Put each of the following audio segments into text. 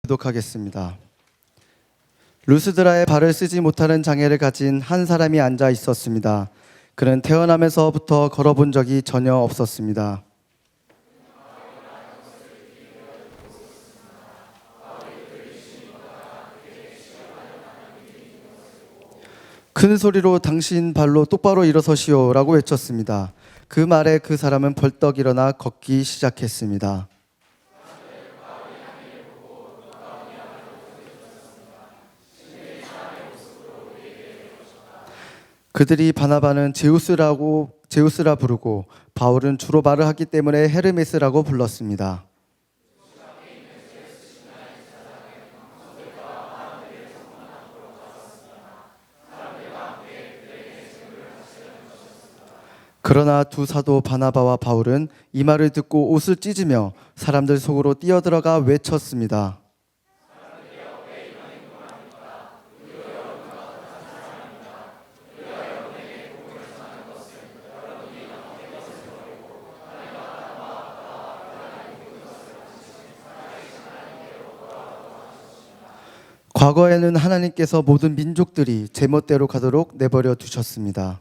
교독하겠습니다. 루스드라에 발을 쓰지 못하는 장애를 가진 한 사람이 앉아 있었습니다. 그는 태어나면서부터 걸어본 적이 전혀 없었습니다. 큰 소리로 당신 발로 똑바로 일어서시오 라고 외쳤습니다. 그 말에 그 사람은 벌떡 일어나 걷기 시작했습니다. 그들이 바나바는 제우스라 부르고 바울은 주로 말을 하기 때문에 헤르메스라고 불렀습니다. 그러나 두 사도 바나바와 바울은 이 말을 듣고 옷을 찢으며 사람들 속으로 뛰어들어가 외쳤습니다. 과거에는 하나님께서 모든 민족들이 제멋대로 가도록 내버려 두셨습니다.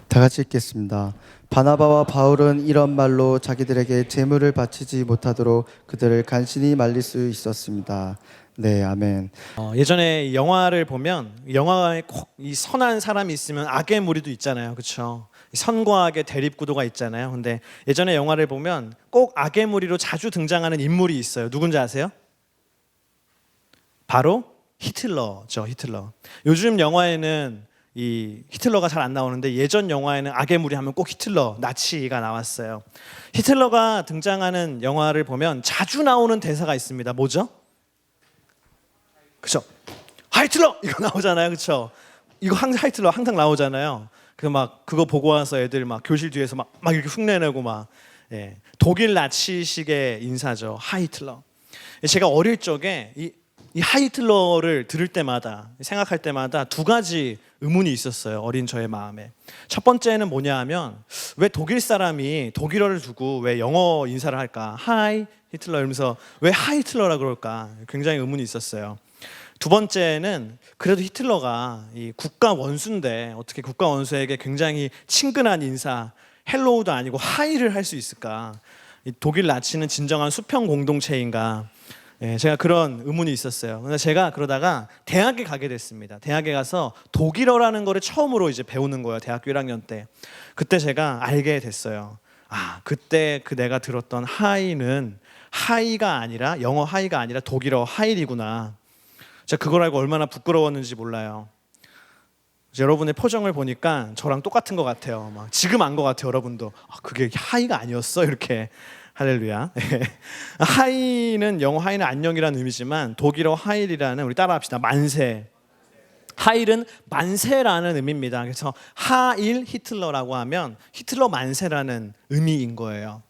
다 같이 읽겠습니다. 바나바와 바울은 이런 말로 자기들에게 제물을 바치지 못하도록 그들을 간신히 말릴 수 있었습니다. 네, 아멘. 예전에 영화를 보면 영화에 꼭 이 선한 사람이 있으면 악의 무리도 있잖아요, 그렇죠? 선과 악의 대립 구도가 있잖아요. 근데 예전에 영화를 보면 꼭 악의 무리로 자주 등장하는 인물이 있어요. 누군지 아세요? 바로 히틀러죠, 히틀러. 요즘 영화에는 이 히틀러가 잘 안 나오는데 예전 영화에는 악의 무리 하면 꼭 히틀러, 나치가 나왔어요. 히틀러가 등장하는 영화를 보면 자주 나오는 대사가 있습니다. 뭐죠? 그렇죠? 하이틀러 이거 나오잖아요, 그렇죠? 이거 하이틀러 항상 나오잖아요. 그 막 그거 보고 와서 애들 막 교실 뒤에서 막 이렇게 흉내내고 막 독일 나치식의 인사죠, 하이틀러. 제가 어릴 적에 이 하이틀러를 들을 때마다 생각할 때마다 두 가지 의문이 있었어요. 어린 저의 마음에. 첫 번째는 뭐냐 하면 왜 독일 사람이 독일어를 두고 왜 영어 인사를 할까? 하이 히틀러 이러면서 왜 하이틀러라 그럴까? 굉장히 의문이 있었어요. 두 번째는 그래도 히틀러가 이 국가 원수인데 어떻게 국가 원수에게 굉장히 친근한 인사 헬로우도 아니고 하이를 할 수 있을까? 이 독일 나치는 진정한 수평 공동체인가? 제가 그런 의문이 있었어요. 근데 제가 그러다가 대학에 가게 됐습니다. 대학에 가서 독일어라는 거를 처음으로 이제 배우는 거예요. 대학교 1학년 때. 그때 제가 알게 됐어요. 그때 내가 들었던 하이는 하이가 아니라 영어 하이가 아니라 독일어 하일이구나. 제가 그걸 알고 얼마나 부끄러웠는지 몰라요. 여러분의 표정을 보니까 저랑 똑같은 것 같아요. 막 지금 안 것 같아요, 여러분도. 그게 하이가 아니었어? 이렇게. 할렐루야. 하이는 영어 하이는 안녕이라는 의미지만 독일어 하일이라는 우리 따라합시다. 만세. 하일은 만세라는 의미입니다. 그래서 하일 히틀러라고 하면 히틀러 만세라는 의미인 거예요.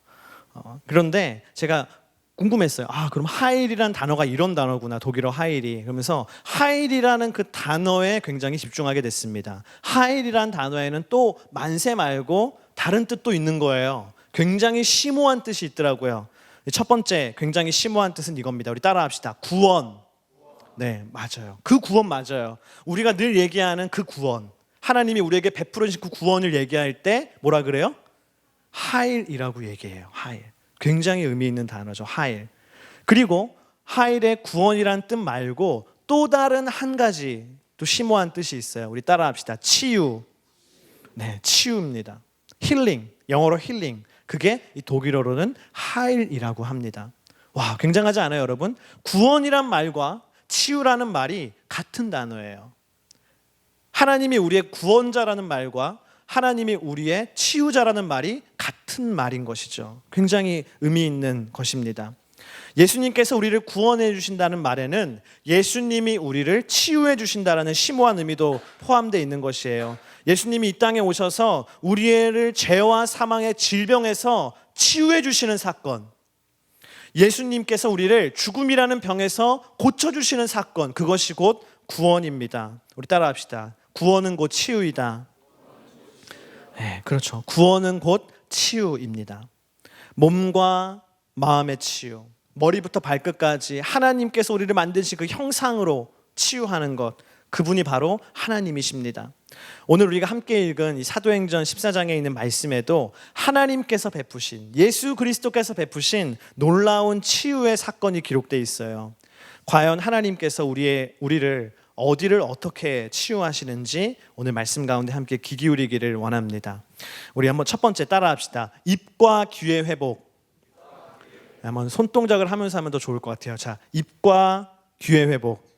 그런데 제가 궁금했어요. 그럼 하일이라는 단어가 이런 단어구나. 독일어 하일이. 그러면서 하일이라는 그 단어에 굉장히 집중하게 됐습니다. 하일이라는 단어에는 또 만세 말고 다른 뜻도 있는 거예요. 굉장히 심오한 뜻이 있더라고요. 첫 번째 굉장히 심오한 뜻은 이겁니다. 우리 따라합시다. 구원. 네, 맞아요. 그 구원 맞아요. 우리가 늘 얘기하는 그 구원. 하나님이 우리에게 베풀어 주신 그 구원을 얘기할 때 뭐라 그래요? 하일이라고 얘기해요. 하일. 굉장히 의미 있는 단어죠. 하일. 그리고 하일의 구원이란 뜻 말고 또 다른 한 가지 또 심오한 뜻이 있어요. 우리 따라합시다. 치유. 네, 치유입니다. 힐링. 영어로 힐링. 그게 이 독일어로는 하일이라고 합니다. 와, 굉장하지 않아요, 여러분? 구원이란 말과 치유라는 말이 같은 단어예요. 하나님이 우리의 구원자라는 말과 하나님이 우리의 치유자라는 말이 같은 말인 것이죠. 굉장히 의미 있는 것입니다. 예수님께서 우리를 구원해 주신다는 말에는 예수님이 우리를 치유해 주신다는 심오한 의미도 포함되어 있는 것이에요. 예수님이 이 땅에 오셔서 우리를 죄와 사망의 질병에서 치유해 주시는 사건. 예수님께서 우리를 죽음이라는 병에서 고쳐주시는 사건, 그것이 곧 구원입니다. 우리 따라합시다. 구원은 곧 치유이다. 네, 그렇죠. 구원은 곧 치유입니다. 몸과 마음의 치유, 머리부터 발끝까지 하나님께서 우리를 만드신 그 형상으로 치유하는 것, 그분이 바로 하나님이십니다. 오늘 우리가 함께 읽은 이 사도행전 14장에 있는 말씀에도 하나님께서 베푸신, 예수 그리스도께서 베푸신 놀라운 치유의 사건이 기록되어 있어요. 과연 하나님께서 우리를 어디를 어떻게 치유하시는지 오늘 말씀 가운데 함께 귀 기울이기를 원합니다. 우리 한번 첫 번째 따라합시다. 입과 귀의 회복. 한번 손동작을 하면서 하면 더 좋을 것 같아요. 자, 입과 귀의 회복.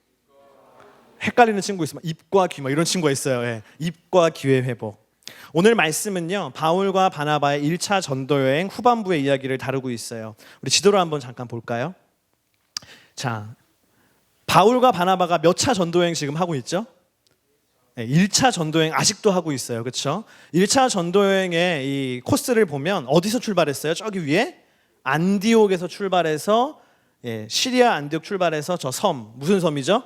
헷갈리는 친구 있으면 입과 귀 이런 친구가 있어요. 예. 입과 귀의 회복. 오늘 말씀은요, 바울과 바나바의 1차 전도 여행 후반부의 이야기를 다루고 있어요. 우리 지도를 한번 잠깐 볼까요? 자, 바울과 바나바가 몇 차 전도 여행 지금 하고 있죠? 1차 전도 여행 아직도 하고 있어요. 그렇죠? 1차 전도 여행의 이 코스를 보면 어디서 출발했어요? 저기 위에 안디옥에서 출발해서 시리아 안디옥 출발해서 저 섬, 무슨 섬이죠?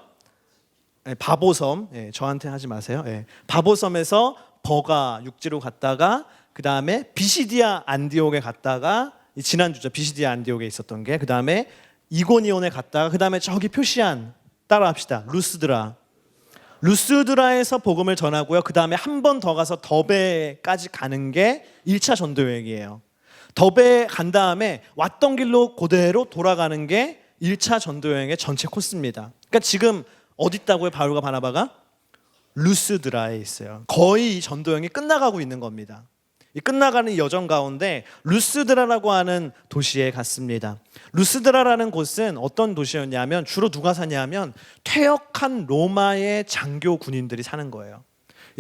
바보섬. 저한테 하지 마세요. 바보섬에서 버가 육지로 갔다가 그 다음에 비시디아 안디옥에 갔다가 지난주죠. 비시디아 안디옥에 있었던 게, 그 다음에 이고니온에 갔다가 그 다음에 저기 표시한, 따라합시다, 루스드라에서 복음을 전하고요. 그 다음에 한 번 더 가서 더베까지 가는 게 1차 전도 여행이에요. 더베 간 다음에 왔던 길로 그대로 돌아가는 게 1차 전도 여행의 전체 코스입니다. 그러니까 지금 어디 있다고요? 바울과 바나바가? 루스드라에 있어요. 거의 이 전도 여행이 끝나가고 있는 겁니다. 이 끝나가는 여정 가운데 루스드라라고 하는 도시에 갔습니다. 루스드라라는 곳은 어떤 도시였냐면 주로 누가 사냐면 퇴역한 로마의 장교 군인들이 사는 거예요.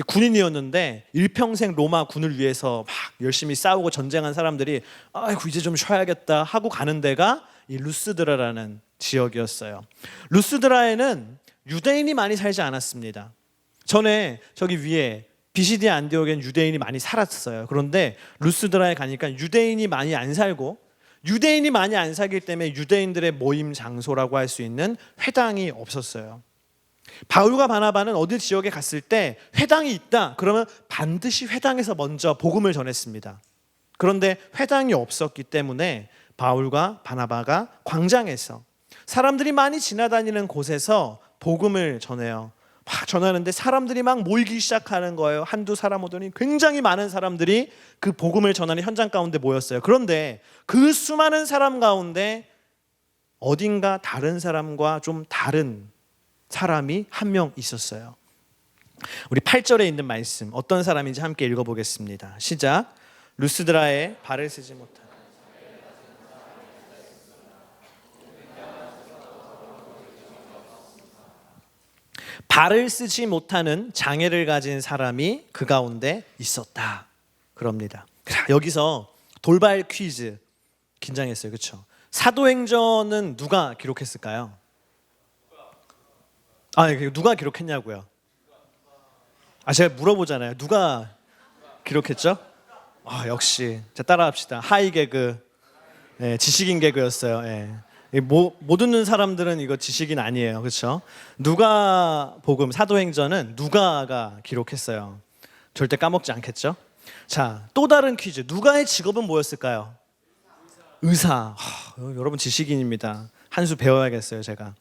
군인이었는데 일평생 로마 군을 위해서 막 열심히 싸우고 전쟁한 사람들이 아이고 이제 좀 쉬어야겠다 하고 가는 데가 이 루스드라라는 지역이었어요. 루스드라에는 유대인이 많이 살지 않았습니다. 전에 저기 위에 비시디아 안디옥엔 유대인이 많이 살았어요. 그런데 루스드라에 가니까 유대인이 많이 안 살고, 유대인이 많이 안 살기 때문에 유대인들의 모임 장소라고 할 수 있는 회당이 없었어요. 바울과 바나바는 어디 지역에 갔을 때 회당이 있다 그러면 반드시 회당에서 먼저 복음을 전했습니다. 그런데 회당이 없었기 때문에 바울과 바나바가 광장에서 사람들이 많이 지나다니는 곳에서 복음을 전해요. 막 전하는데 사람들이 막 모이기 시작하는 거예요. 한두 사람 오더니 굉장히 많은 사람들이 그 복음을 전하는 현장 가운데 모였어요. 그런데 그 수많은 사람 가운데 어딘가 다른 사람과 좀 다른 사람이 한 명 있었어요. 우리 8절에 있는 말씀 어떤 사람인지 함께 읽어보겠습니다. 시작. 루스드라에 발을 쓰지 못한 발을 쓰지 못하는 장애를 가진 사람이 그 가운데 있었다. 그럽니다. 여기서 돌발 퀴즈. 긴장했어요. 그렇죠? 사도행전은 누가 기록했을까요? 누가 기록했냐고요? 제가 물어보잖아요. 누가 기록했죠? 역시. 자, 따라합시다. 하이 개그. 지식인 개그였어요. 못 듣는 사람들은 이거 지식인 아니에요. 그렇죠? 누가 복음 사도행전은 누가가 기록했어요. 절대 까먹지 않겠죠? 자, 또 다른 퀴즈. 누가의 직업은 뭐였을까요? 의사. 여러분 지식인입니다. 한 수 배워야겠어요, 제가.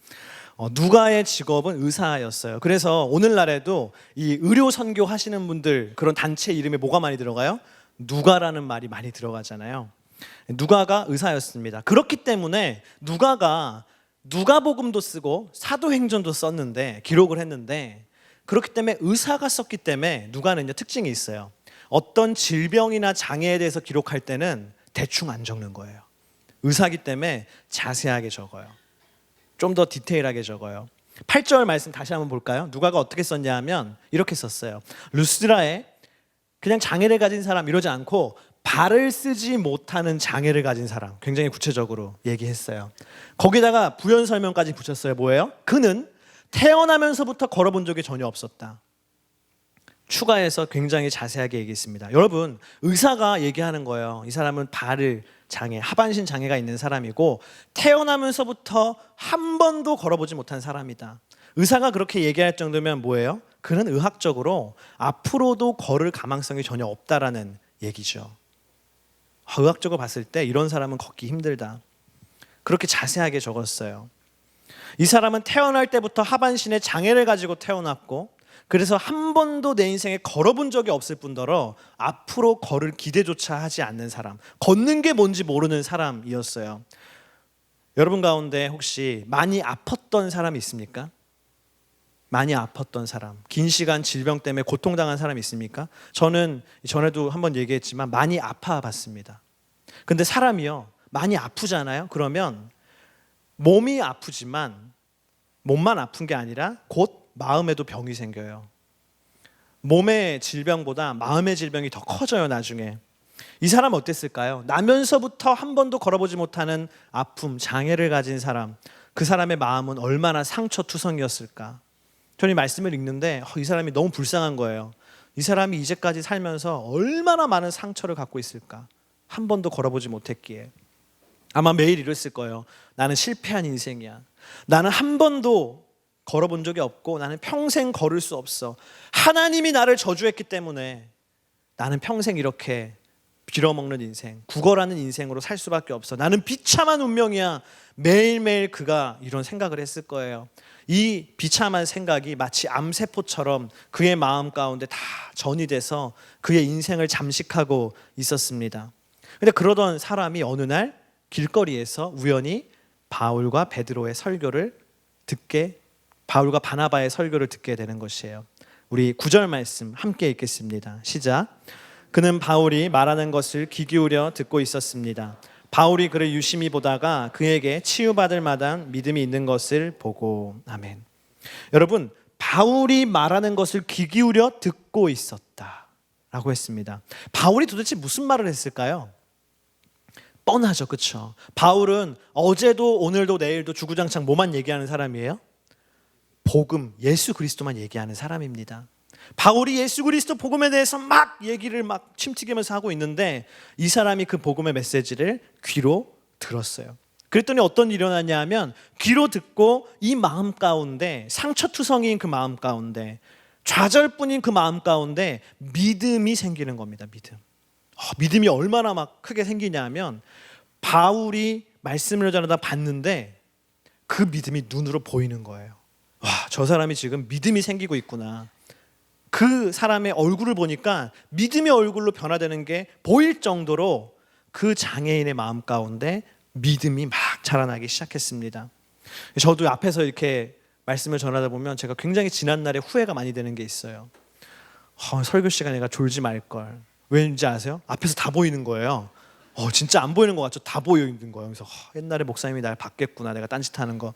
누가의 직업은 의사였어요. 그래서 오늘날에도 이 의료 선교 하시는 분들 그런 단체 이름에 뭐가 많이 들어가요? 누가라는 말이 많이 들어가잖아요. 누가가 의사였습니다. 그렇기 때문에 누가가 누가복음도 쓰고 사도행전도 썼는데 기록을 했는데, 그렇기 때문에 의사가 썼기 때문에 누가는 이제 특징이 있어요. 어떤 질병이나 장애에 대해서 기록할 때는 대충 안 적는 거예요. 의사기 때문에 자세하게 적어요. 좀 더 디테일하게 적어요. 8절 말씀 다시 한번 볼까요? 누가가 어떻게 썼냐 하면 이렇게 썼어요. 루스드라에 그냥 장애를 가진 사람 이러지 않고 발을 쓰지 못하는 장애를 가진 사람, 굉장히 구체적으로 얘기했어요. 거기다가 부연 설명까지 붙였어요. 뭐예요? 그는 태어나면서부터 걸어본 적이 전혀 없었다. 추가해서 굉장히 자세하게 얘기했습니다. 여러분, 의사가 얘기하는 거예요. 이 사람은 발을 장애, 하반신 장애가 있는 사람이고 태어나면서부터 한 번도 걸어보지 못한 사람이다. 의사가 그렇게 얘기할 정도면 뭐예요? 그는 의학적으로 앞으로도 걸을 가망성이 전혀 없다라는 얘기죠. 의학적으로 봤을 때 이런 사람은 걷기 힘들다. 그렇게 자세하게 적었어요. 이 사람은 태어날 때부터 하반신에 장애를 가지고 태어났고 그래서 한 번도 내 인생에 걸어본 적이 없을 뿐더러 앞으로 걸을 기대조차 하지 않는 사람, 걷는 게 뭔지 모르는 사람이었어요. 여러분 가운데 혹시 많이 아팠던 사람이 있습니까? 많이 아팠던 사람, 긴 시간 질병 때문에 고통당한 사람이 있습니까? 저는 전에도 한번 얘기했지만 많이 아파봤습니다. 근데 사람이요, 많이 아프잖아요. 그러면 몸이 아프지만 몸만 아픈 게 아니라 곧 마음에도 병이 생겨요. 몸의 질병보다 마음의 질병이 더 커져요, 나중에. 이 사람 어땠을까요? 나면서부터 한 번도 걸어보지 못하는 아픔, 장애를 가진 사람, 그 사람의 마음은 얼마나 상처투성이었을까? 저는 이 말씀을 읽는데 이 사람이 너무 불쌍한 거예요. 이 사람이 이제까지 살면서 얼마나 많은 상처를 갖고 있을까? 한 번도 걸어보지 못했기에. 아마 매일 이랬을 거예요. 나는 실패한 인생이야. 나는 한 번도 걸어본 적이 없고 나는 평생 걸을 수 없어. 하나님이 나를 저주했기 때문에 나는 평생 이렇게 빌어먹는 인생, 구걸하는 인생으로 살 수밖에 없어. 나는 비참한 운명이야. 매일매일 그가 이런 생각을 했을 거예요. 이 비참한 생각이 마치 암세포처럼 그의 마음 가운데 다 전이 돼서 그의 인생을 잠식하고 있었습니다. 근데 그러던 사람이 어느 날 길거리에서 우연히 바울과 베드로의 설교를 듣게, 바울과 바나바의 설교를 듣게 되는 것이에요. 우리 9절 말씀 함께 읽겠습니다. 시작. 그는 바울이 말하는 것을 귀 기울여 듣고 있었습니다. 바울이 그를 유심히 보다가 그에게 치유받을 만한 믿음이 있는 것을 보고. 아멘. 여러분, 바울이 말하는 것을 귀 기울여 듣고 있었다라고 했습니다. 바울이 도대체 무슨 말을 했을까요? 뻔하죠, 그렇죠? 바울은 어제도 오늘도 내일도 주구장창 뭐만 얘기하는 사람이에요? 복음, 예수 그리스도만 얘기하는 사람입니다. 바울이 예수 그리스도 복음에 대해서 막 얘기를 막 침튀기면서 하고 있는데 이 사람이 그 복음의 메시지를 귀로 들었어요. 그랬더니 어떤 일이 일어났냐 하면 귀로 듣고 이 마음 가운데, 상처투성이인 그 마음 가운데, 좌절뿐인 그 마음 가운데 믿음이 생기는 겁니다. 믿음이 얼마나 막 크게 생기냐 하면 바울이 말씀을 전하다 봤는데 그 믿음이 눈으로 보이는 거예요. 와, 저 사람이 지금 믿음이 생기고 있구나. 그 사람의 얼굴을 보니까 믿음의 얼굴로 변화되는 게 보일 정도로 그 장애인의 마음 가운데 믿음이 막 자라나기 시작했습니다. 저도 앞에서 이렇게 말씀을 전하다 보면 제가 굉장히 지난날에 후회가 많이 되는 게 있어요. 설교 시간에 내가 졸지 말걸. 왠지 아세요? 앞에서 다 보이는 거예요. 진짜 안 보이는 것 같죠? 다 보이는 거예요. 그래서 옛날에 목사님이 날 봤겠구나, 내가 딴짓하는 거.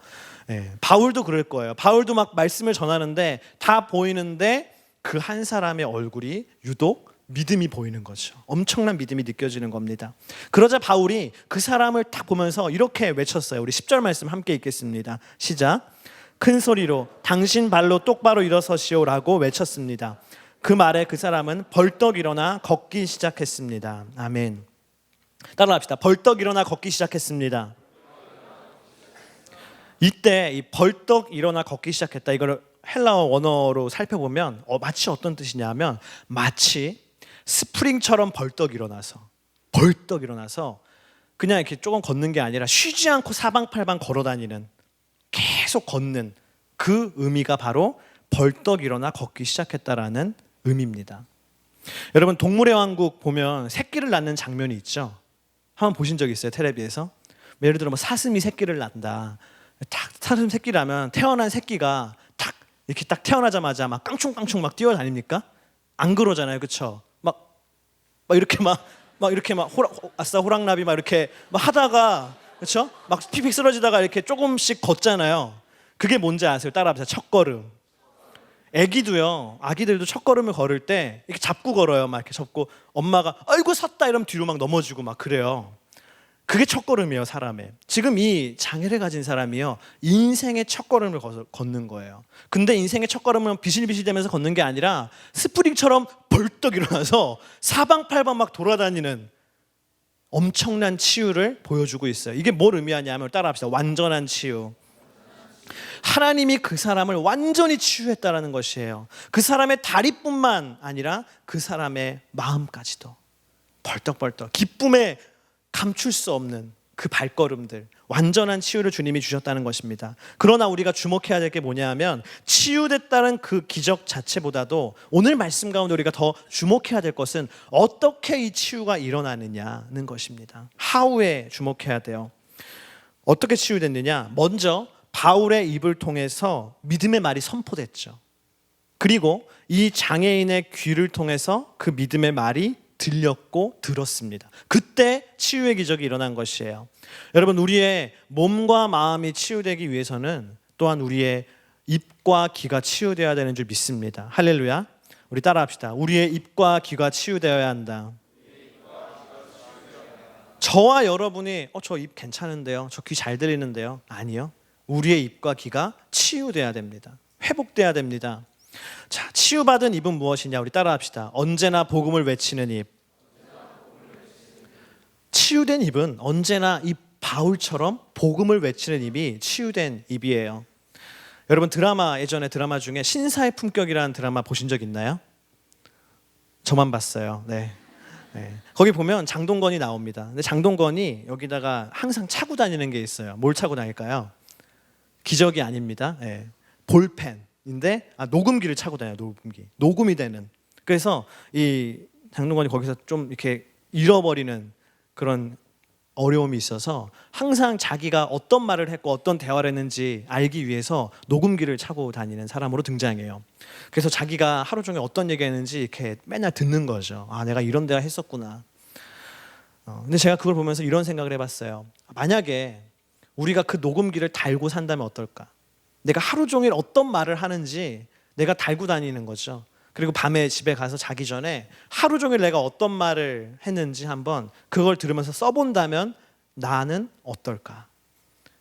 바울도 그럴 거예요. 바울도 막 말씀을 전하는데 다 보이는데 그 한 사람의 얼굴이 유독 믿음이 보이는 거죠. 엄청난 믿음이 느껴지는 겁니다. 그러자 바울이 그 사람을 딱 보면서 이렇게 외쳤어요. 우리 10절 말씀 함께 읽겠습니다. 시작. 큰 소리로 당신 발로 똑바로 일어서시오라고 외쳤습니다. 그 말에 그 사람은 벌떡 일어나 걷기 시작했습니다. 아멘. 따라합시다. 벌떡 일어나 걷기 시작했습니다. 이때 이 벌떡 일어나 걷기 시작했다, 이걸 헬라어 원어로 살펴보면 마치 어떤 뜻이냐면 마치 스프링처럼 벌떡 일어나서 그냥 이렇게 조금 걷는 게 아니라 쉬지 않고 사방팔방 걸어다니는, 계속 걷는 그 의미가 바로 벌떡 일어나 걷기 시작했다라는 의미입니다. 여러분, 동물의 왕국 보면 새끼를 낳는 장면이 있죠. 한번 보신 적 있어요? 텔레비에서? 예를 들어 사슴이 새끼를 낳는다. 사슴 새끼를 낳으면 태어난 새끼가 이렇게 딱 태어나자마자 막 깡충깡충 막 뛰어다닙니까? 안 그러잖아요, 그렇죠? 막 이렇게 아싸 호랑나비 막 이렇게 막 하다가, 그렇죠? 막 픽픽 쓰러지다가 이렇게 조금씩 걷잖아요. 그게 뭔지 아세요? 따라합시다. 첫걸음. 아기들도 첫걸음을 걸을 때 이렇게 잡고 걸어요. 막 이렇게 잡고 엄마가 아이고 섰다 이러면 뒤로 막 넘어지고 막 그래요. 그게 첫걸음이에요, 사람의. 지금 이 장애를 가진 사람이요, 인생의 첫걸음을 걷는 거예요. 근데 인생의 첫걸음은 비실비실대면서 걷는 게 아니라 스프링처럼 벌떡 일어나서 사방팔방 막 돌아다니는, 엄청난 치유를 보여주고 있어요. 이게 뭘 의미하냐면 따라합시다. 완전한 치유. 하나님이 그 사람을 완전히 치유했다라는 것이에요. 그 사람의 다리뿐만 아니라 그 사람의 마음까지도 벌떡벌떡 기쁨에 감출 수 없는 그 발걸음들, 완전한 치유를 주님이 주셨다는 것입니다. 그러나 우리가 주목해야 될 게 뭐냐면 치유됐다는 그 기적 자체보다도 오늘 말씀 가운데 우리가 더 주목해야 될 것은 어떻게 이 치유가 일어나느냐는 것입니다. how에 주목해야 돼요. 어떻게 치유됐느냐? 먼저 바울의 입을 통해서 믿음의 말이 선포됐죠. 그리고 이 장애인의 귀를 통해서 그 믿음의 말이 들렸고 들었습니다. 그때 치유의 기적이 일어난 것이에요. 여러분, 우리의 몸과 마음이 치유되기 위해서는 또한 우리의 입과 귀가 치유되어야 되는 줄 믿습니다. 할렐루야. 우리 따라합시다. 우리의 입과 귀가 치유되어야 한다. 저와 여러분이 저 입 괜찮은데요, 저 귀 잘 들리는데요, 아니요. 우리의 입과 귀가 치유돼야 됩니다. 회복돼야 됩니다. 자, 치유받은 입은 무엇이냐? 우리 따라합시다. 언제나 복음을 외치는 입. 치유된 입은 언제나 이 바울처럼 복음을 외치는 입이 치유된 입이에요. 여러분, 예전에 드라마 중에 신사의 품격이라는 드라마 보신 적 있나요? 저만 봤어요. 네. 거기 보면 장동건이 나옵니다. 근데 장동건이 여기다가 항상 차고 다니는 게 있어요. 뭘 차고 다닐까요? 기적이 아닙니다. 볼펜인데 녹음기를 차고 다녀요. 녹음이 되는. 그래서 이 장동건이 거기서 좀 이렇게 잃어버리는 그런 어려움이 있어서 항상 자기가 어떤 말을 했고 어떤 대화를 했는지 알기 위해서 녹음기를 차고 다니는 사람으로 등장해요. 그래서 자기가 하루 종일 어떤 얘기했는지 이렇게 맨날 듣는 거죠. 내가 이런 대화 했었구나. 근데 제가 그걸 보면서 이런 생각을 해봤어요. 만약에 우리가 그 녹음기를 달고 산다면 어떨까? 내가 하루 종일 어떤 말을 하는지 내가 달고 다니는 거죠. 그리고 밤에 집에 가서 자기 전에 하루 종일 내가 어떤 말을 했는지 한번 그걸 들으면서 써본다면 나는 어떨까?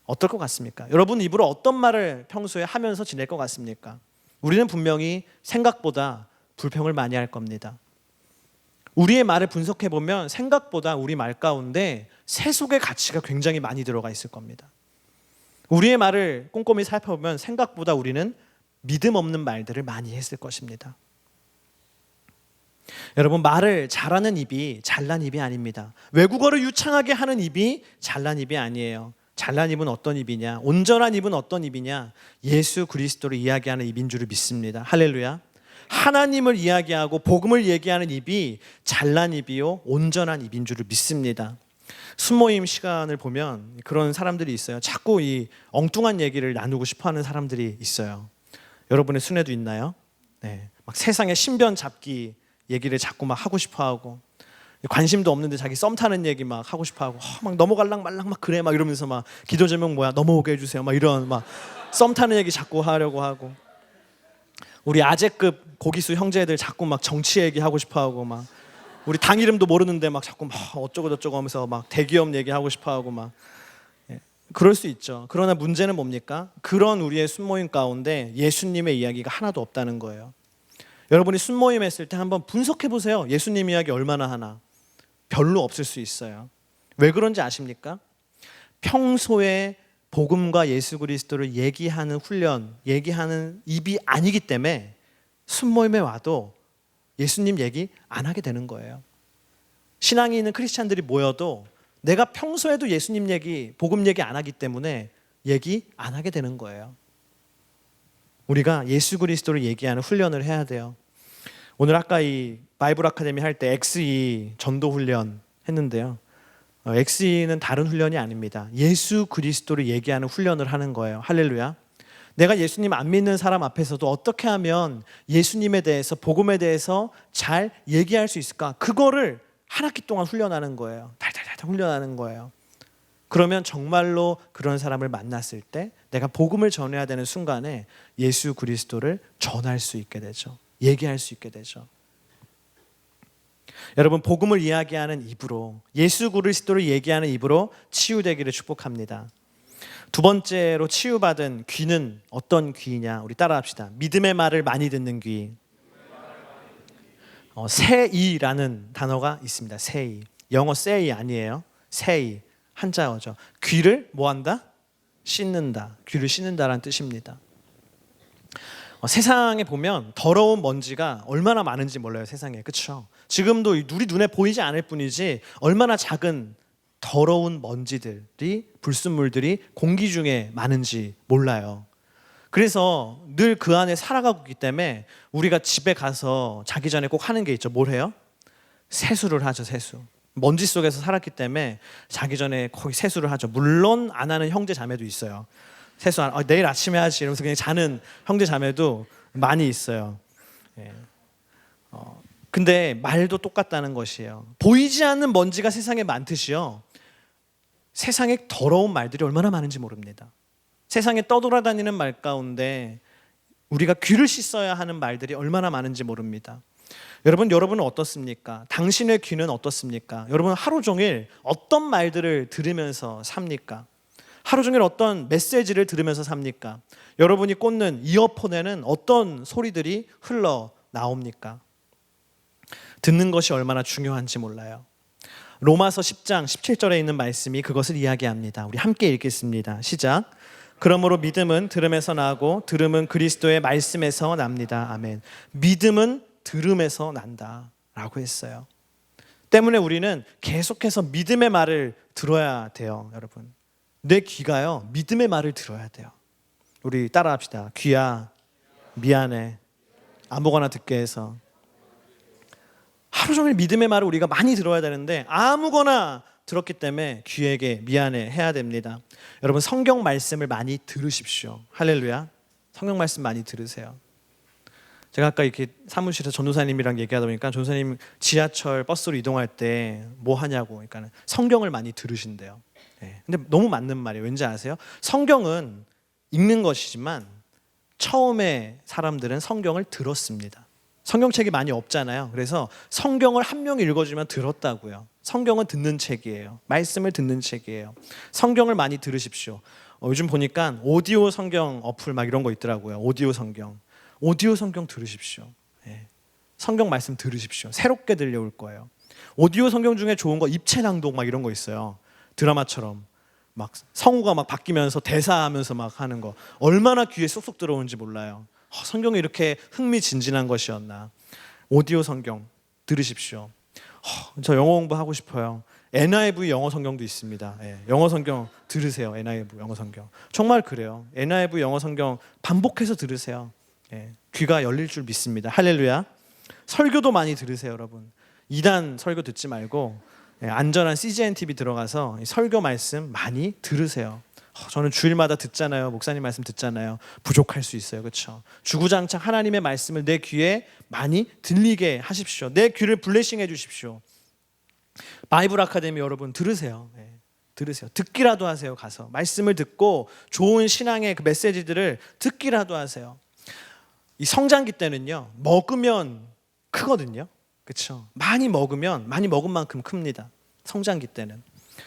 어떨 것 같습니까? 여러분 입으로 어떤 말을 평소에 하면서 지낼 것 같습니까? 우리는 분명히 생각보다 불평을 많이 할 겁니다. 우리의 말을 분석해 보면 생각보다 우리 말 가운데 세속의 가치가 굉장히 많이 들어가 있을 겁니다. 우리의 말을 꼼꼼히 살펴보면 생각보다 우리는 믿음 없는 말들을 많이 했을 것입니다. 여러분, 말을 잘하는 입이 잘난 입이 아닙니다. 외국어를 유창하게 하는 입이 잘난 입이 아니에요. 잘난 입은 어떤 입이냐? 온전한 입은 어떤 입이냐? 예수 그리스도를 이야기하는 입인 줄을 믿습니다. 할렐루야. 하나님을 이야기하고 복음을 얘기하는 입이 잘난 입이요 온전한 입인 줄을 믿습니다. 순모임 시간을 보면 그런 사람들이 있어요. 자꾸 이 엉뚱한 얘기를 나누고 싶어하는 사람들이 있어요. 여러분의 순회도 있나요? 네, 막 세상의 신변 잡기 얘기를 자꾸 막 하고 싶어하고 관심도 없는데 자기 썸 타는 얘기 막 하고 싶어하고 막 넘어갈랑 말랑 막 그래 막 이러면서 막 기도 제목 뭐야 넘어오게 해주세요 막 이런 막 썸 타는 얘기 자꾸 하려고 하고 우리 아재급 고기수 형제들 자꾸 막 정치 얘기하고 싶어하고 막 우리 당 이름도 모르는데 막 자꾸 막 어쩌고 저쩌고 하면서 막 대기업 얘기하고 싶어하고 막 그럴 수 있죠. 그러나 문제는 뭡니까? 그런 우리의 순모임 가운데 예수님의 이야기가 하나도 없다는 거예요. 여러분이 순모임 했을 때 한번 분석해 보세요. 예수님 이야기 얼마나 하나? 별로 없을 수 있어요. 왜 그런지 아십니까? 평소에 복음과 예수 그리스도를 얘기하는 훈련, 얘기하는 입이 아니기 때문에 순모임에 와도 예수님 얘기 안 하게 되는 거예요. 신앙이 있는 크리스찬들이 모여도 내가 평소에도 예수님 얘기, 복음 얘기 안 하기 때문에 얘기 안 하게 되는 거예요. 우리가 예수 그리스도를 얘기하는 훈련을 해야 돼요. 오늘 아까 이 바이블 아카데미 할 때 XE 전도 훈련 했는데요. XE는 다른 훈련이 아닙니다. 예수 그리스도를 얘기하는 훈련을 하는 거예요. 할렐루야. 내가 예수님 안 믿는 사람 앞에서도 어떻게 하면 예수님에 대해서 복음에 대해서 잘 얘기할 수 있을까? 그거를 한 학기 동안 훈련하는 거예요. 달달달 훈련하는 거예요. 그러면 정말로 그런 사람을 만났을 때 내가 복음을 전해야 되는 순간에 예수 그리스도를 전할 수 있게 되죠. 얘기할 수 있게 되죠. 여러분, 복음을 이야기하는 입으로, 예수 그리스도를 얘기하는 입으로 치유되기를 축복합니다. 두 번째로 치유받은 귀는 어떤 귀냐? 우리 따라합시다. 믿음의 말을 많이 듣는 귀. 세이라는 단어가 있습니다. 세이. 영어 say 아니에요. say 한자어죠. 귀를 뭐한다? 씻는다. 귀를 씻는다라는 뜻입니다. 세상에 보면 더러운 먼지가 얼마나 많은지 몰라요. 세상에. 그렇죠? 지금도 우리 눈에 보이지 않을 뿐이지 얼마나 작은 더러운 먼지들이 불순물들이 공기 중에 많은지 몰라요. 그래서 늘 그 안에 살아가고 있기 때문에 우리가 집에 가서 자기 전에 꼭 하는 게 있죠. 뭘 해요? 세수를 하죠. 세수. 먼지 속에서 살았기 때문에 자기 전에 거의 세수를 하죠. 물론 안 하는 형제 자매도 있어요. 세수 내일 아침에 하지 이러면서 그냥 자는 형제 자매도 많이 있어요. 예. 근데 말도 똑같다는 것이에요. 보이지 않는 먼지가 세상에 많듯이요. 세상에 더러운 말들이 얼마나 많은지 모릅니다. 세상에 떠돌아다니는 말 가운데 우리가 귀를 씻어야 하는 말들이 얼마나 많은지 모릅니다. 여러분은 어떻습니까? 당신의 귀는 어떻습니까? 여러분 하루 종일 어떤 말들을 들으면서 삽니까? 하루 종일 어떤 메시지를 들으면서 삽니까? 여러분이 꽂는 이어폰에는 어떤 소리들이 흘러나옵니까? 듣는 것이 얼마나 중요한지 몰라요. 로마서 10장 17절에 있는 말씀이 그것을 이야기합니다. 우리 함께 읽겠습니다. 시작. 그러므로 믿음은 들음에서 나고 들음은 그리스도의 말씀에서 납니다. 아멘. 믿음은 들음에서 난다 라고 했어요. 때문에 우리는 계속해서 믿음의 말을 들어야 돼요. 여러분, 내 귀가요 믿음의 말을 들어야 돼요. 우리 따라합시다. 귀야 미안해, 아무거나 듣게 해서. 하루 종일 믿음의 말을 우리가 많이 들어야 되는데 아무거나 들었기 때문에 귀에게 미안해 해야 됩니다. 여러분 성경 말씀을 많이 들으십시오. 할렐루야. 성경 말씀 많이 들으세요. 제가 아까 이렇게 사무실에서 전도사님이랑 얘기하다 보니까 전도사님 지하철 버스로 이동할 때 뭐 하냐고, 그러니까 성경을 많이 들으신대요. 네. 근데 너무 맞는 말이에요. 왠지 아세요? 성경은 읽는 것이지만 처음에 사람들은 성경을 들었습니다. 성경책이 많이 없잖아요. 그래서 성경을 한 명이 읽어주면 들었다고요. 성경은 듣는 책이에요. 말씀을 듣는 책이에요. 성경을 많이 들으십시오. 요즘 보니까 오디오 성경 어플 막 이런 거 있더라고요. 오디오 성경 들으십시오. 예. 성경 말씀 들으십시오. 새롭게 들려올 거예요. 오디오 성경 중에 좋은 거 입체 낭독 막 이런 거 있어요. 드라마처럼 막 성우가 막 바뀌면서 대사하면서 막 하는 거 얼마나 귀에 쏙쏙 들어오는지 몰라요. 성경이 이렇게 흥미진진한 것이었나. 오디오 성경 들으십시오. 저 영어 공부하고 싶어요. NIV 영어 성경도 있습니다. 예, 영어 성경 들으세요. NIV 영어 성경 정말 그래요. NIV 영어 성경 반복해서 들으세요. 예, 귀가 열릴 줄 믿습니다. 할렐루야. 설교도 많이 들으세요. 여러분 이단 설교 듣지 말고 안전한 CGN TV 들어가서 설교 말씀 많이 들으세요. 저는 주일마다 듣잖아요. 목사님 말씀 듣잖아요. 부족할 수 있어요. 그렇죠? 주구장창 하나님의 말씀을 내 귀에 많이 들리게 하십시오. 내 귀를 블레싱해 주십시오. 바이블 아카데미 여러분 들으세요. 네, 들으세요. 듣기라도 하세요. 가서 말씀을 듣고 좋은 신앙의 그 메시지들을 듣기라도 하세요. 이 성장기 때는요 먹으면 크거든요. 그렇죠? 많이 먹은 만큼 큽니다. 성장기 때는.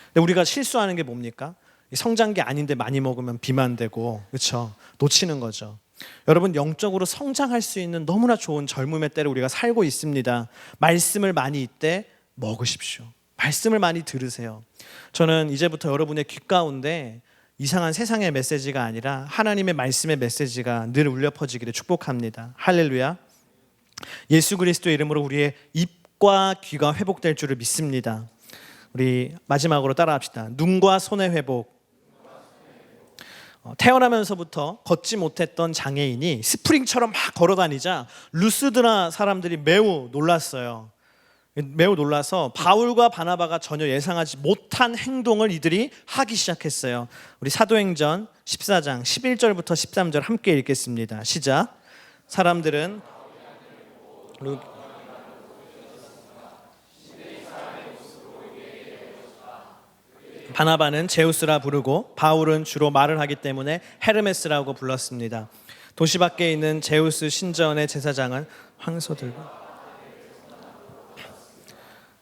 근데 우리가 실수하는 게 뭡니까? 성장기 아닌데 많이 먹으면 비만되고, 그렇죠? 놓치는 거죠. 여러분 영적으로 성장할 수 있는 너무나 좋은 젊음의 때를 우리가 살고 있습니다. 말씀을 많이 이때 먹으십시오. 말씀을 많이 들으세요. 저는 이제부터 여러분의 귀 가운데 이상한 세상의 메시지가 아니라 하나님의 말씀의 메시지가 늘 울려 퍼지기를 축복합니다. 할렐루야. 예수 그리스도의 이름으로 우리의 입과 귀가 회복될 줄을 믿습니다. 우리 마지막으로 따라합시다. 눈과 손의 회복. 태어나면서부터 걷지 못했던 장애인이 스프링처럼 막 걸어다니자 루스드라 사람들이 매우 놀랐어요. 매우 놀라서 바울과 바나바가 전혀 예상하지 못한 행동을 이들이 하기 시작했어요. 우리 사도행전 14장 11절부터 13절 함께 읽겠습니다. 시작. 사람들은 바나바는 제우스라 부르고 바울은 주로 말을 하기 때문에 헤르메스라고 불렀습니다. 도시 밖에 있는 제우스 신전의 제사장은 황소들과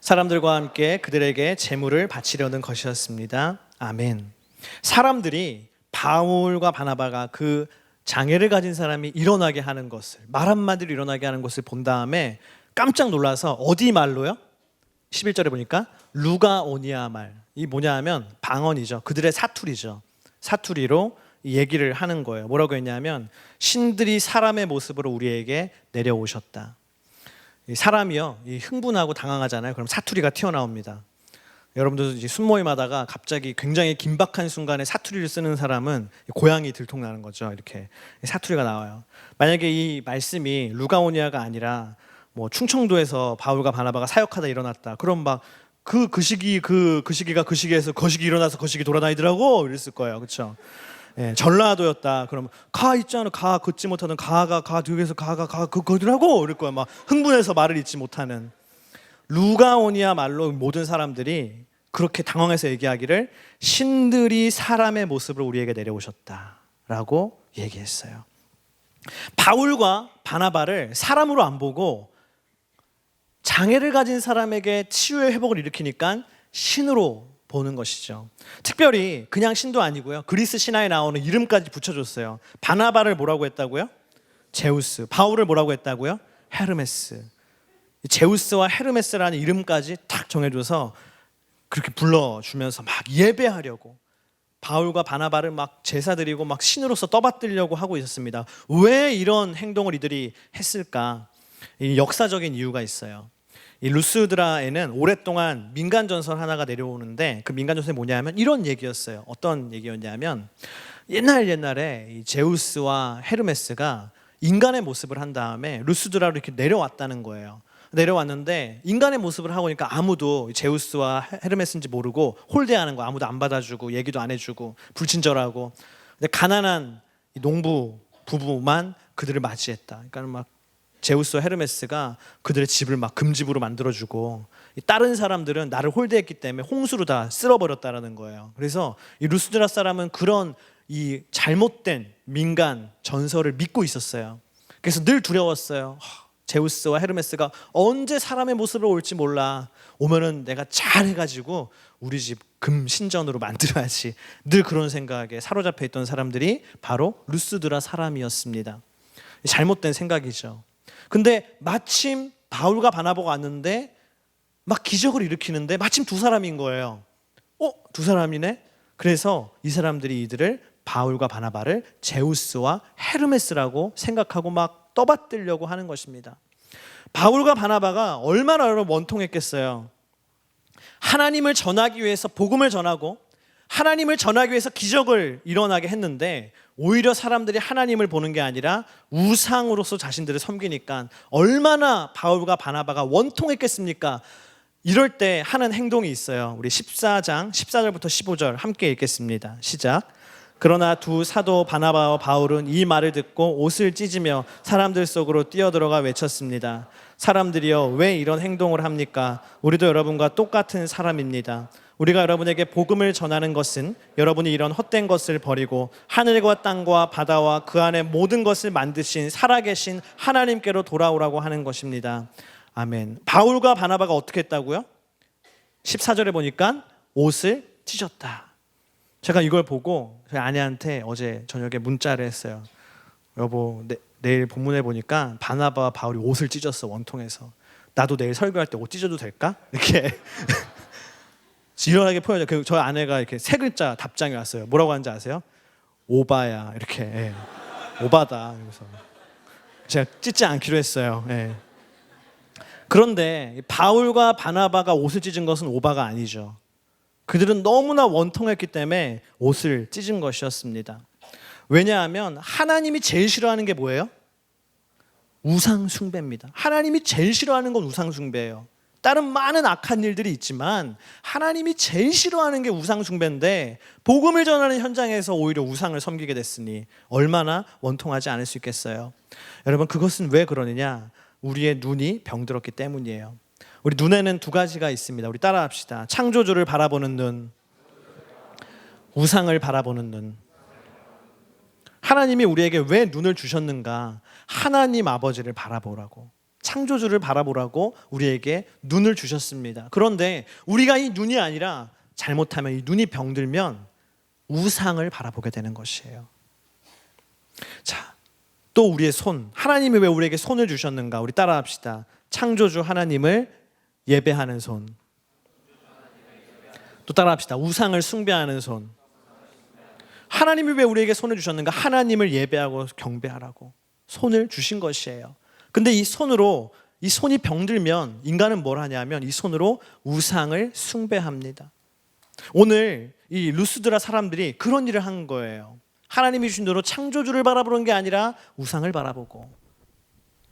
사람들과 함께 그들에게 제물을 바치려는 것이었습니다. 아멘. 사람들이 바울과 바나바가 그 장애를 가진 사람이 일어나게 하는 것을, 말 한마디로 일어나게 하는 것을 본 다음에 깜짝 놀라서 어디 말로요? 11절에 보니까 루가오니아 말, 이 뭐냐 하면 방언이죠. 그들의 사투리죠. 사투리로 이 얘기를 하는 거예요. 뭐라고 했냐면 신들이 사람의 모습으로 우리에게 내려오셨다. 이 사람이요, 이 흥분하고 당황하잖아요. 그럼 사투리가 튀어나옵니다. 여러분들도 이제 순모임하다가 갑자기 굉장히 긴박한 순간에 사투리를 쓰는 사람은 고양이 들통나는 거죠. 이렇게 사투리가 나와요. 만약에 이 말씀이 루가오니아가 아니라 뭐 충청도에서 바울과 바나바가 사역하다 일어났다. 그럼 막 그 시기가 그 시기에서 거시기 일어나서 거시기 돌아다니더라고 이랬을 거예요. 그렇죠? 예, 전라도였다. 그럼 가 있잖아. 가 걷지 못하던 가가 뒤에서 가가 거더라고 이럴 거야. 막 흥분해서 말을 잇지 못하는. 루가오니아 말로 모든 사람들이 그렇게 당황해서 얘기하기를 신들이 사람의 모습으로 우리에게 내려오셨다라고 얘기했어요. 바울과 바나바를 사람으로 안 보고 장애를 가진 사람에게 치유의 회복을 일으키니까 신으로 보는 것이죠. 특별히 그냥 신도 아니고요. 그리스 신화에 나오는 이름까지 붙여줬어요. 바나바를 뭐라고 했다고요? 제우스. 바울을 뭐라고 했다고요? 헤르메스. 제우스와 헤르메스라는 이름까지 딱 정해줘서 그렇게 불러주면서 막 예배하려고 바울과 바나바를 막 제사 드리고 막 신으로서 떠받들려고 하고 있었습니다. 왜 이런 행동을 이들이 했을까? 이 역사적인 이유가 있어요. 이 루스드라에는 오랫동안 민간 전설 하나가 내려오는데 그 민간 전설이 뭐냐면 이런 얘기였어요. 어떤 얘기였냐면 옛날에 이 제우스와 헤르메스가 인간의 모습을 한 다음에 루스드라로 이렇게 내려왔다는 거예요. 내려왔는데 인간의 모습을 하고 오니까 아무도 제우스와 헤르메스인지 모르고 홀대하는 거, 아무도 안 받아주고 얘기도 안 해주고 불친절하고. 근데 가난한 농부 부부만 그들을 맞이했다. 그러니까 막 제우스와 헤르메스가 그들의 집을 막 금집으로 만들어주고 다른 사람들은 나를 홀대했기 때문에 홍수로 다 쓸어버렸다라는 거예요. 그래서 이 루스드라 사람은 그런 이 잘못된 민간 전설을 믿고 있었어요. 그래서 늘 두려웠어요. 제우스와 헤르메스가 언제 사람의 모습으로 올지 몰라. 오면은 내가 잘 해가지고 우리 집 금 신전으로 만들어야지. 늘 그런 생각에 사로잡혀 있던 사람들이 바로 루스드라 사람이었습니다. 잘못된 생각이죠. 근데 마침 바울과 바나바가 왔는데 막 기적을 일으키는데 마침 두 사람인 거예요. 두 사람이네? 그래서 이 사람들이 이들을 바울과 바나바를 제우스와 헤르메스라고 생각하고 막 떠받들려고 하는 것입니다. 바울과 바나바가 얼마나 원통했겠어요. 하나님을 전하기 위해서 복음을 전하고 하나님을 전하기 위해서 기적을 일어나게 했는데 오히려 사람들이 하나님을 보는 게 아니라 우상으로서 자신들을 섬기니까 얼마나 바울과 바나바가 원통했겠습니까? 이럴 때 하는 행동이 있어요. 우리 14장 14절부터 15절 함께 읽겠습니다. 시작. 그러나 두 사도 바나바와 바울은 이 말을 듣고 옷을 찢으며 사람들 속으로 뛰어들어가 외쳤습니다. 사람들이여 왜 이런 행동을 합니까? 우리도 여러분과 똑같은 사람입니다. 우리가 여러분에게 복음을 전하는 것은 여러분이 이런 헛된 것을 버리고 하늘과 땅과 바다와 그 안에 모든 것을 만드신 살아계신 하나님께로 돌아오라고 하는 것입니다. 아멘. 바울과 바나바가 어떻게 했다고요? 14절에 보니까 옷을 찢었다. 제가 이걸 보고 저희 아내한테 어제 저녁에 문자를 했어요. 여보, 내일 본문에 보니까 바나바와 바울이 옷을 찢었어, 원통해서. 나도 내일 설교할 때 옷 찢어도 될까? 이렇게 지런하게 표현해요. 저희 아내가 이렇게 세 글자 답장이 왔어요. 뭐라고 하는지 아세요? 오바야. 이렇게. 예. 오바다. 그래서 제가 찢지 않기로 했어요. 예. 그런데 바울과 바나바가 옷을 찢은 것은 오바가 아니죠. 그들은 너무나 원통했기 때문에 옷을 찢은 것이었습니다. 왜냐하면 하나님이 제일 싫어하는 게 뭐예요? 우상 숭배입니다. 하나님이 제일 싫어하는 건 우상 숭배예요. 다른 많은 악한 일들이 있지만 하나님이 제일 싫어하는 게 우상 숭배인데 복음을 전하는 현장에서 오히려 우상을 섬기게 됐으니 얼마나 원통하지 않을 수 있겠어요. 여러분, 그것은 왜 그러느냐? 우리의 눈이 병들었기 때문이에요. 우리 눈에는 두 가지가 있습니다. 우리 따라합시다. 창조주를 바라보는 눈, 우상을 바라보는 눈. 하나님이 우리에게 왜 눈을 주셨는가? 하나님 아버지를 바라보라고, 창조주를 바라보라고 우리에게 눈을 주셨습니다. 그런데 우리가 이 눈이 아니라 잘못하면 이 눈이 병들면 우상을 바라보게 되는 것이에요. 자, 또 우리의 손. 하나님이 왜 우리에게 손을 주셨는가? 우리 따라합시다. 창조주 하나님을 예배하는 손. 또 따라합시다. 우상을 숭배하는 손. 하나님이 왜 우리에게 손을 주셨는가? 하나님을 예배하고 경배하라고 손을 주신 것이에요. 근데 이 손으로, 이 손이 병들면 인간은 뭘 하냐면 이 손으로 우상을 숭배합니다. 오늘 이 루스드라 사람들이 그런 일을 한 거예요. 하나님이 주신 대로 창조주를 바라보는 게 아니라 우상을 바라보고,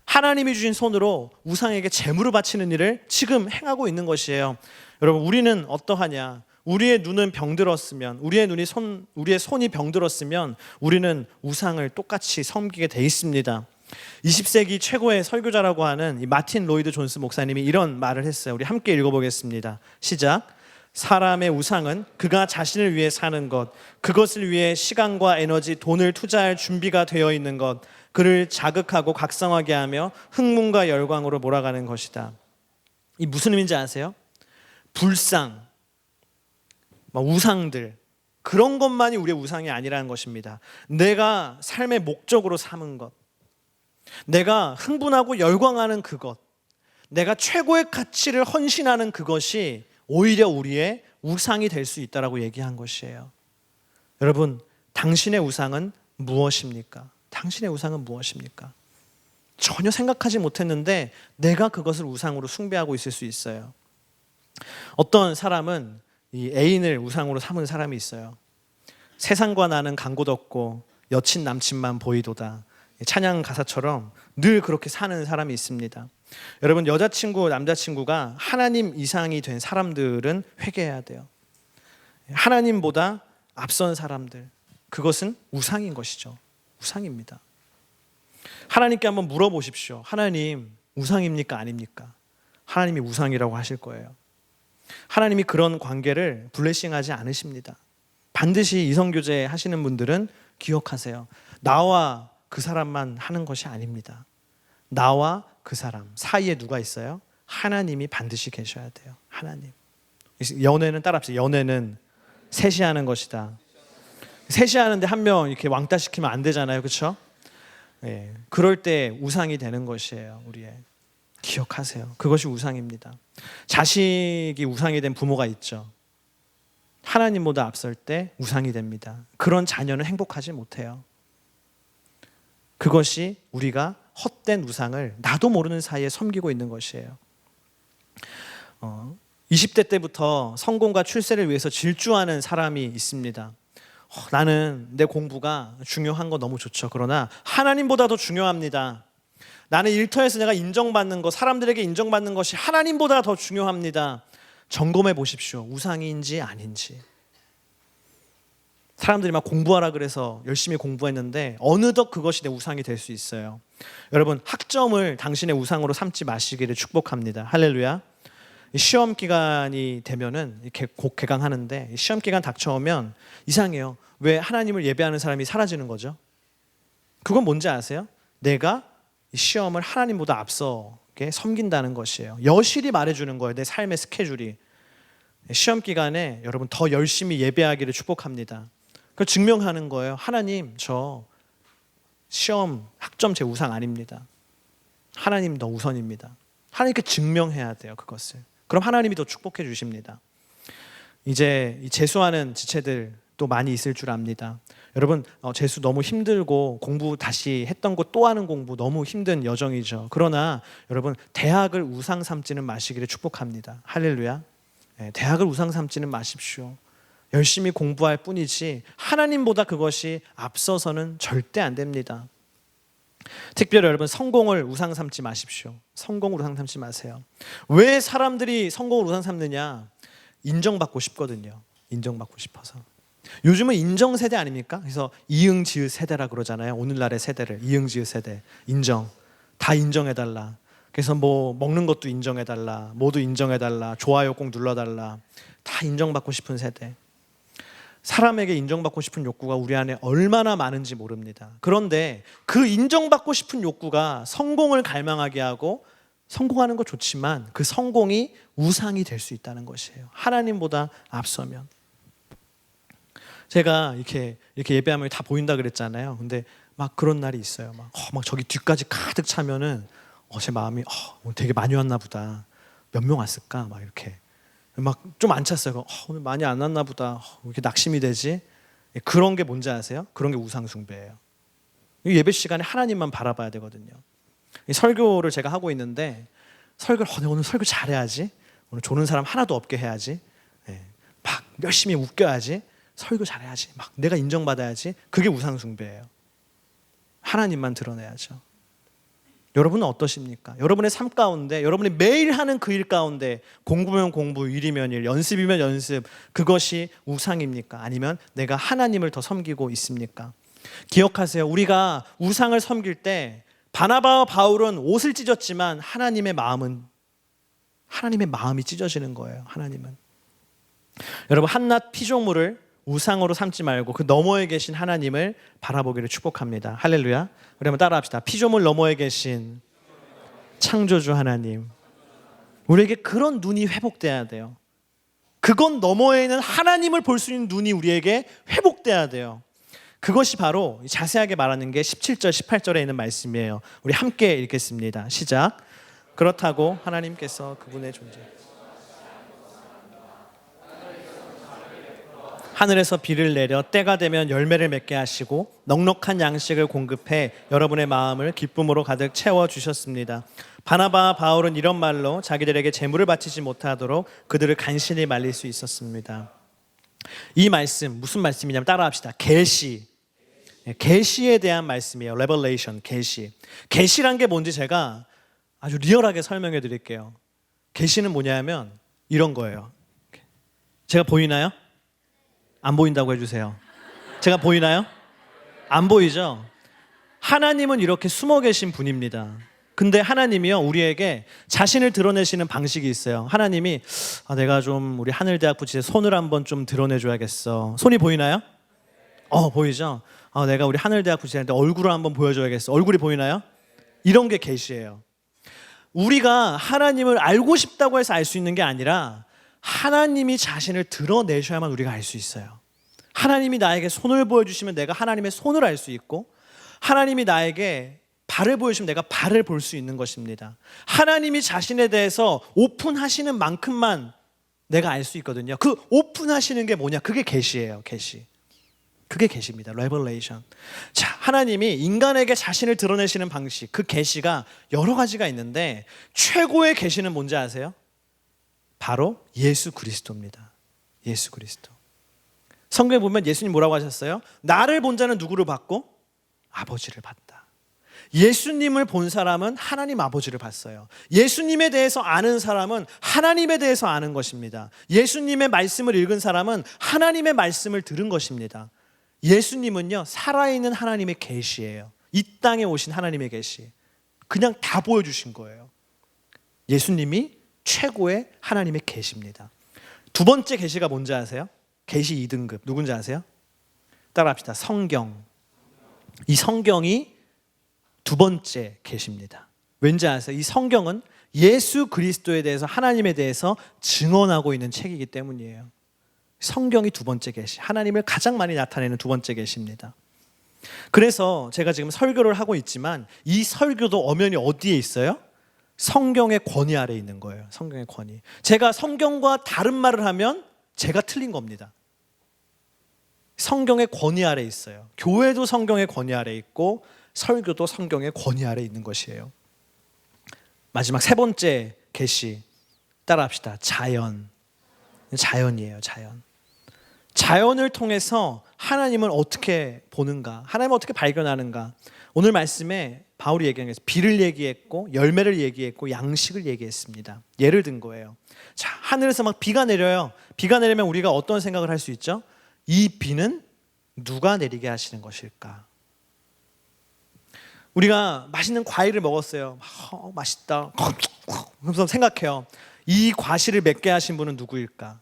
하나님이 주신 손으로 우상에게 제물을 바치는 일을 지금 행하고 있는 것이에요. 여러분, 우리는 어떠하냐? 우리의 눈은 병들었으면, 우리의 손이 병들었으면 우리는 우상을 똑같이 섬기게 돼 있습니다. 20세기 최고의 설교자라고 하는 이 마틴 로이드 존스 목사님이 이런 말을 했어요. 우리 함께 읽어보겠습니다. 시작. 사람의 우상은 그가 자신을 위해 사는 것, 그것을 위해 시간과 에너지, 돈을 투자할 준비가 되어 있는 것, 그를 자극하고 각성하게 하며 흥분과 열광으로 몰아가는 것이다. 이 무슨 의미인지 아세요? 불상, 우상들, 그런 것만이 우리의 우상이 아니라는 것입니다. 내가 삶의 목적으로 삼은 것, 내가 흥분하고 열광하는 그것, 내가 최고의 가치를 헌신하는 그것이 오히려 우리의 우상이 될 수 있다라고 얘기한 것이에요. 여러분, 당신의 우상은 무엇입니까? 당신의 우상은 무엇입니까? 전혀 생각하지 못했는데 내가 그것을 우상으로 숭배하고 있을 수 있어요. 어떤 사람은 이 애인을 우상으로 삼은 사람이 있어요. 세상과 나는 간곳 없고 여친 남친만 보이도다. 찬양 가사처럼 늘 그렇게 사는 사람이 있습니다. 여러분, 여자친구, 남자친구가 하나님 이상이 된 사람들은 회개해야 돼요. 하나님보다 앞선 사람들, 그것은 우상인 것이죠. 우상입니다. 하나님께 한번 물어보십시오. 하나님, 우상입니까? 아닙니까? 하나님이 우상이라고 하실 거예요. 하나님이 그런 관계를 블레싱하지 않으십니다. 반드시 이성교제 하시는 분들은 기억하세요. 나와 그 사람만 하는 것이 아닙니다. 나와 그 사람 사이에 누가 있어요? 하나님이 반드시 계셔야 돼요. 하나님. 연애는 따라합시다. 연애는 셋이 하는 것이다. 셋이 하는데 한 명 이렇게 왕따 시키면 안 되잖아요. 그렇죠? 예, 그럴 때 우상이 되는 것이에요. 우리의. 기억하세요. 그것이 우상입니다. 자식이 우상이 된 부모가 있죠. 하나님보다 앞설 때 우상이 됩니다. 그런 자녀는 행복하지 못해요. 그것이 우리가 헛된 우상을 나도 모르는 사이에 섬기고 있는 것이에요. 20대 때부터 성공과 출세를 위해서 질주하는 사람이 있습니다. 나는 내 공부가 중요한 거 너무 좋죠. 그러나 하나님보다 더 중요합니다. 나는 일터에서 내가 인정받는 것, 사람들에게 인정받는 것이 하나님보다 더 중요합니다. 점검해 보십시오. 우상인지 아닌지. 사람들이 막 공부하라 그래서 열심히 공부했는데 어느덧 그것이 내 우상이 될 수 있어요. 여러분, 학점을 당신의 우상으로 삼지 마시기를 축복합니다. 할렐루야. 시험 기간이 되면은 이렇게 곧 개강하는데 시험 기간 닥쳐오면 이상해요. 왜 하나님을 예배하는 사람이 사라지는 거죠? 그건 뭔지 아세요? 내가 시험을 하나님보다 앞서게 섬긴다는 것이에요. 여실히 말해주는 거예요. 내 삶의 스케줄이. 시험 기간에 여러분 더 열심히 예배하기를 축복합니다. 그걸 증명하는 거예요. 하나님, 저 시험 학점 제 우상 아닙니다. 하나님 더 우선입니다. 하나님께 증명해야 돼요. 그것을. 그럼 하나님이 더 축복해 주십니다. 이제 이 재수하는 지체들 또 많이 있을 줄 압니다. 여러분, 재수 너무 힘들고 공부 다시 했던 거 또 하는 공부 너무 힘든 여정이죠. 그러나 여러분, 대학을 우상 삼지는 마시기를 축복합니다. 할렐루야. 네, 대학을 우상 삼지는 마십시오. 열심히 공부할 뿐이지 하나님보다 그것이 앞서서는 절대 안 됩니다. 특별히 여러분, 성공을 우상 삼지 마십시오. 성공을 우상 삼지 마세요. 왜 사람들이 성공을 우상 삼느냐? 인정받고 싶거든요. 인정받고 싶어서. 요즘은 인정 세대 아닙니까? 그래서 이응 지읒 세대라 그러잖아요. 오늘날의 세대를 이응 지읒 세대. 인정. 다 인정해달라. 그래서 뭐 먹는 것도 인정해달라. 뭐도 인정해달라. 좋아요 꼭 눌러달라. 다 인정받고 싶은 세대. 사람에게 인정받고 싶은 욕구가 우리 안에 얼마나 많은지 모릅니다. 그런데 그 인정받고 싶은 욕구가 성공을 갈망하게 하고, 성공하는 거 좋지만 그 성공이 우상이 될 수 있다는 것이에요. 하나님보다 앞서면. 제가 이렇게 예배하면 다 보인다 그랬잖아요. 근데 막 그런 날이 있어요. 막 저기 뒤까지 가득 차면은 제 마음이 되게 많이 왔나 보다. 몇 명 왔을까? 막 이렇게 막 좀 안 찼어요. 오늘 많이 안 왔나 보다. 왜 이렇게 낙심이 되지? 그런 게 뭔지 아세요? 그런 게 우상 숭배예요. 예배 시간에 하나님만 바라봐야 되거든요. 이 설교를 제가 하고 있는데 설교를 오늘 설교 잘해야지. 오늘 조는 사람 하나도 없게 해야지. 막 열심히 웃겨야지. 설교 잘해야지. 막 내가 인정받아야지. 그게 우상 숭배예요. 하나님만 드러내야죠. 여러분은 어떠십니까? 여러분의 삶 가운데, 여러분이 매일 하는 그 일 가운데 공부면 공부, 일이면 일, 연습이면 연습, 그것이 우상입니까? 아니면 내가 하나님을 더 섬기고 있습니까? 기억하세요. 우리가 우상을 섬길 때 바나바와 바울은 옷을 찢었지만 하나님의 마음이 찢어지는 거예요. 하나님은. 여러분, 한낱 피조물을 우상으로 삼지 말고 그 너머에 계신 하나님을 바라보기를 축복합니다. 할렐루야. 우리 한번 따라합시다. 피조물 너머에 계신 창조주 하나님. 우리에게 그런 눈이 회복돼야 돼요. 그건 너머에 있는 하나님을 볼 수 있는 눈이 우리에게 회복돼야 돼요. 그것이 바로 자세하게 말하는 게 17절, 18절에 있는 말씀이에요. 우리 함께 읽겠습니다. 시작. 그렇다고 하나님께서 그분의 존재 하늘에서 비를 내려 때가 되면 열매를 맺게 하시고 넉넉한 양식을 공급해 여러분의 마음을 기쁨으로 가득 채워주셨습니다. 바나바와 바울은 이런 말로 자기들에게 재물을 바치지 못하도록 그들을 간신히 말릴 수 있었습니다. 이 말씀 무슨 말씀이냐면 따라합시다. 계시에 대한 말씀이에요. Revelation, 계시란 게 뭔지 제가 아주 리얼하게 설명해 드릴게요. 계시는 뭐냐면 이런 거예요. 제가 보이나요? 안 보인다고 해주세요. 제가 보이나요? 안 보이죠? 하나님은 이렇게 숨어 계신 분입니다. 근데 하나님이요, 우리에게 자신을 드러내시는 방식이 있어요. 하나님이 내가 좀 우리 하늘대학 부지에 손을 한번 좀 드러내줘야겠어. 손이 보이나요? 보이죠? 내가 우리 하늘대학 부지한테 얼굴을 한번 보여줘야겠어. 얼굴이 보이나요? 이런 게 계시예요. 우리가 하나님을 알고 싶다고 해서 알 수 있는 게 아니라 하나님이 자신을 드러내셔야만 우리가 알 수 있어요. 하나님이 나에게 손을 보여주시면 내가 하나님의 손을 알 수 있고, 하나님이 나에게 발을 보여주시면 내가 발을 볼 수 있는 것입니다. 하나님이 자신에 대해서 오픈하시는 만큼만 내가 알 수 있거든요. 그 오픈하시는 게 뭐냐? 그게 계시예요. 그게 계시입니다. 레벨레이션. 자, 하나님이 인간에게 자신을 드러내시는 방식, 그 계시가 여러 가지가 있는데 최고의 계시는 뭔지 아세요? 바로 예수 그리스도입니다. 예수 그리스도. 성경에 보면 예수님 뭐라고 하셨어요? 나를 본 자는 누구를 봤고? 아버지를 봤다. 예수님을 본 사람은 하나님 아버지를 봤어요. 예수님에 대해서 아는 사람은 하나님에 대해서 아는 것입니다. 예수님의 말씀을 읽은 사람은 하나님의 말씀을 들은 것입니다. 예수님은요, 살아있는 하나님의 계시예요. 이 땅에 오신 하나님의 계시. 그냥 다 보여주신 거예요. 예수님이 최고의 하나님의 계시입니다. 두 번째 계시가 뭔지 아세요? 계시 2등급. 누군지 아세요? 따라합시다. 성경. 이 성경이 두 번째 계시입니다. 왠지 아세요? 이 성경은 예수 그리스도에 대해서, 하나님에 대해서 증언하고 있는 책이기 때문이에요. 성경이 두 번째 계시, 하나님을 가장 많이 나타내는 두 번째 계시입니다. 그래서 제가 지금 설교를 하고 있지만 이 설교도 엄연히 어디에 있어요? 성경의 권위 아래에 있는 거예요. 성경의 권위. 제가 성경과 다른 말을 하면 제가 틀린 겁니다. 성경의 권위 아래에 있어요. 교회도 성경의 권위 아래에 있고 설교도 성경의 권위 아래에 있는 것이에요. 마지막 세 번째 계시, 따라합시다. 자연이에요. 자연을 통해서 하나님을 어떻게 보는가, 하나님을 어떻게 발견하는가. 오늘 말씀에 바울이 얘기한 게 비를 얘기했고 열매를 얘기했고 양식을 얘기했습니다. 예를 든 거예요. 자, 하늘에서 막 비가 내려요. 비가 내리면 우리가 어떤 생각을 할 수 있죠? 이 비는 누가 내리게 하시는 것일까? 우리가 맛있는 과일을 먹었어요. 맛있다. 그래서 생각해요. 이 과실을 맺게 하신 분은 누구일까?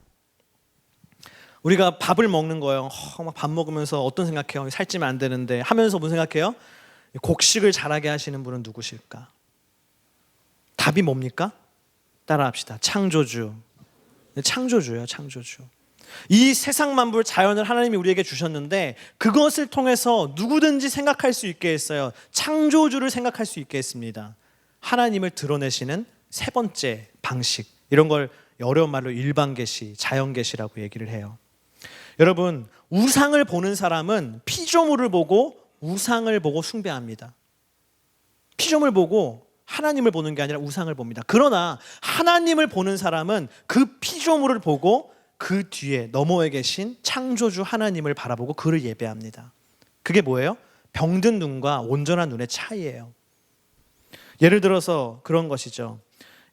우리가 밥을 먹는 거예요. 막 밥 먹으면서 어떤 생각해요? 살찌면 안 되는데 하면서 무슨 생각해요? 곡식을 자라게 하시는 분은 누구실까? 답이 뭡니까? 따라합시다. 창조주예요. 창조주. 이 세상 만물 자연을 하나님이 우리에게 주셨는데 그것을 통해서 누구든지 생각할 수 있게 했어요. 창조주를 생각할 수 있게 했습니다. 하나님을 드러내시는 세 번째 방식, 이런 걸 어려운 말로 일반 계시, 자연 계시라고 얘기를 해요. 여러분, 우상을 보는 사람은 피조물을 보고 우상을 보고 숭배합니다. 피조물 보고 하나님을 보는 게 아니라 우상을 봅니다. 그러나 하나님을 보는 사람은 그 피조물을 보고 그 뒤에 너머에 계신 창조주 하나님을 바라보고 그를 예배합니다. 그게 뭐예요? 병든 눈과 온전한 눈의 차이예요. 예를 들어서 그런 것이죠.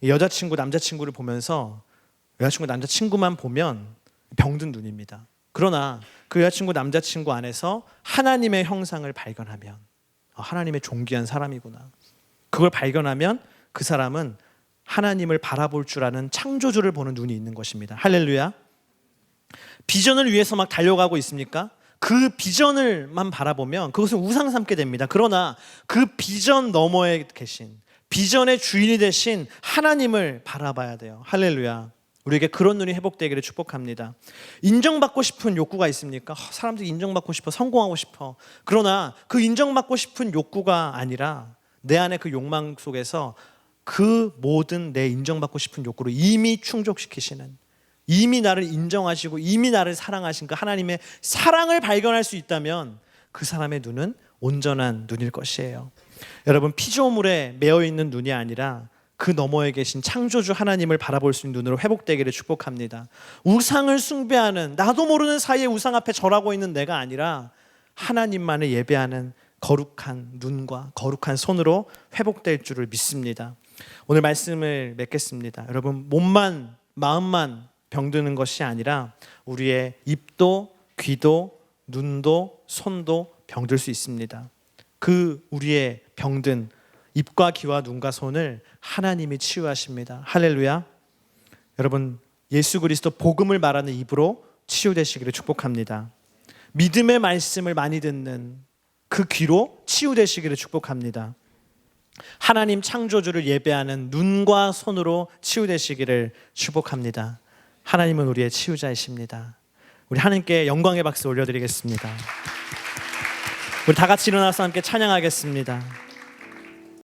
여자친구, 남자친구를 보면서 여자친구, 남자친구만 보면 병든 눈입니다. 그러나 그 여자친구, 남자친구 안에서 하나님의 형상을 발견하면 하나님의 존귀한 사람이구나. 그걸 발견하면 그 사람은 하나님을 바라볼 줄 아는 창조주를 보는 눈이 있는 것입니다. 할렐루야. 비전을 위해서 막 달려가고 있습니까? 그 비전을만 바라보면 그것을 우상 삼게 됩니다. 그러나 그 비전 너머에 계신, 비전의 주인이 되신 하나님을 바라봐야 돼요. 할렐루야. 우리에게 그런 눈이 회복되기를 축복합니다. 인정받고 싶은 욕구가 있습니까? 사람들이 인정받고 싶어, 성공하고 싶어. 그러나 그 인정받고 싶은 욕구가 아니라 내 안에 그 욕망 속에서 그 모든 내 인정받고 싶은 욕구를 이미 충족시키시는, 이미 나를 인정하시고 이미 나를 사랑하신 그 하나님의 사랑을 발견할 수 있다면 그 사람의 눈은 온전한 눈일 것이에요. 여러분, 피조물에 매여 있는 눈이 아니라 그 너머에 계신 창조주 하나님을 바라볼 수 있는 눈으로 회복되기를 축복합니다. 우상을 숭배하는, 나도 모르는 사이에 우상 앞에 절하고 있는 내가 아니라 하나님만을 예배하는 거룩한 눈과 거룩한 손으로 회복될 줄을 믿습니다. 오늘 말씀을 맺겠습니다. 여러분, 몸만, 마음만 병드는 것이 아니라 우리의 입도, 귀도, 눈도, 손도 병들 수 있습니다. 그 우리의 병든 입과 귀와 눈과 손을 하나님이 치유하십니다. 할렐루야. 여러분, 예수 그리스도 복음을 말하는 입으로 치유되시기를 축복합니다. 믿음의 말씀을 많이 듣는 그 귀로 치유되시기를 축복합니다. 하나님 창조주를 예배하는 눈과 손으로 치유되시기를 축복합니다. 하나님은 우리의 치유자이십니다. 우리 하나님께 영광의 박수 올려드리겠습니다. 우리 다 같이 일어나서 함께 찬양하겠습니다.